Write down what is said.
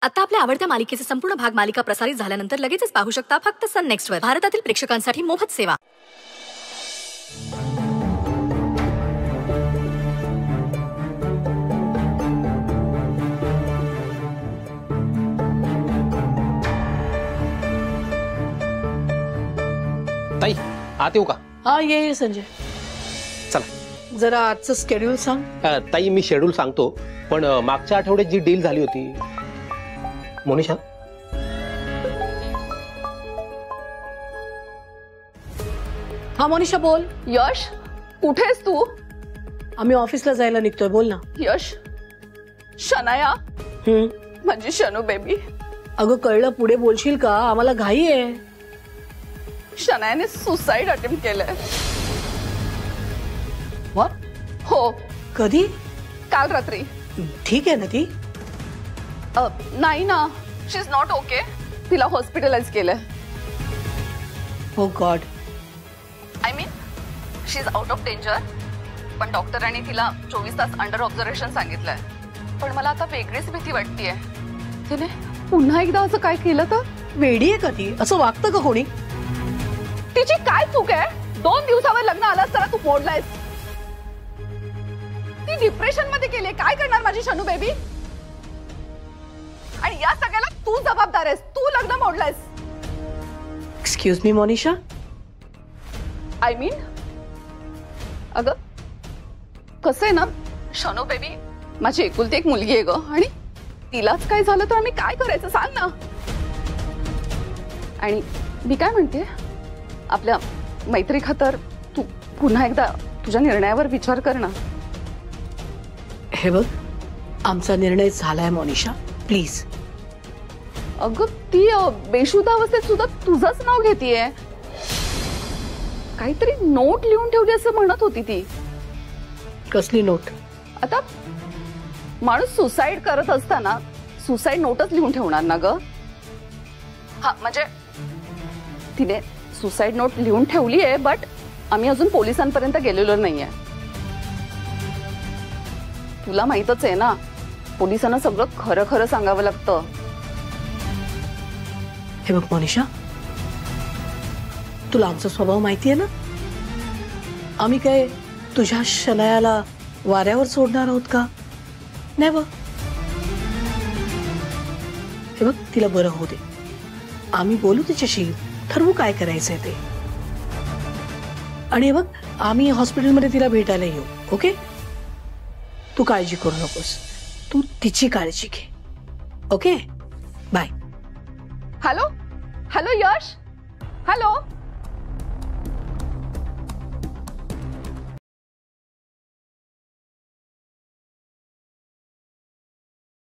आता आपल्या आवडत्या मालिकेचे संपूर्ण भाग मालिका प्रसारित झाल्यानंतर लगेचच पाहू शकता फक्त सन नेक्स्ट वर. भारतातील प्रेक्षकांसाठी मोफत सेवा. ताई आत येऊ का? हा ये संजय. चला जरा आजचं शेड्यूल सांग. ताई मी शेड्यूल सांगतो, पण मागच्या आठवड्यात जी डील झाली होती. मोनिशा हा मोनिशा बोल. यश कुठेस तू? आम्ही ऑफिसला जायला निघतोय. बोल ना. यश शनाया म्हणजे शनू बेबी. अगं कळलं, पुढे बोलशील का? आम्हाला घाई आहे. शनायाने सुसाइड अटेम्प्ट केलंय. व्हॉट? हो. कधी? काल रात्री. ठीक आहे ना ती? नाही ना, शी इज नॉट ओके. तिला हॉस्पिटलाइज केलंय. हो God. I mean she is out of danger, पण डॉक्टरांनी तिला 24 तास अंडर ऑब्झर्वेशन सांगितलंय. पण मला आता वेगळीच भीती वाटतेय. तिने पुन्हा एकदा असं काय केलं तर? वेडी आहे का ती? असं वागतं का कोणी? तिची काय चूक आहे? 2 दिवसावर लग्न आलास तर तू मोडलायस. ती डिप्रेशन मध्ये गेले. काय करणार माझी शनू बेबी? आणि या सगळ्याला तू जबाबदार आहेस. तू लग्न मोडलायस. Excuse me Monisha. I mean अगं कसं आहे ना, शनू बेबी माझी एकुलती एक मुलगी आहे ग, आणि तिलाच काय झालं तर आम्ही काय करायचं सांग ना. आणि मी काय म्हणते, आपल्या मैत्री खातर तू पुन्हा एकदा तुझ्या निर्णयावर विचार कर ना. हे बघ, आमचा निर्णय झालाय मोनिशा, प्लीज. अगं ती बेशुद्ध अवस्थेत सुद्धा तुझंच नाव घेतीये. काहीतरी नोट लिहून ठेवली असं म्हणत होती ती. कसली नोट? आता माणूस सुसाइड करत असताना सुसाइड नोटच लिहून ठेवणार ना ग? हा म्हणजे तिने सुसाइड नोट लिहून ठेवली आहे, बट आम्ही अजून पोलिसांपर्यंत गेलेलो नाहीये. तुला माहितच आहे ना, पोलिसांना सगळं खरं खरं सांगावं लागतं. हे बघ मोनिशा, तुला आमचा स्वभाव माहितीये ना. आम्ही काय तुझ्या शनायाला वाऱ्यावर सोडणार आहोत का? नाही बघ. हे बघ, तिला बरं होऊ दे. आम्ही बोलू तिच्याशी, ठरवू काय करायचंय ते. आणि हे बघ, आम्ही हॉस्पिटलमध्ये तिला भेटायला येऊ. ओके? तू काळजी करू नकोस. तू तिची काळजी घे. ओके? बाय. हॅलो हॅलो यश. हॅलो.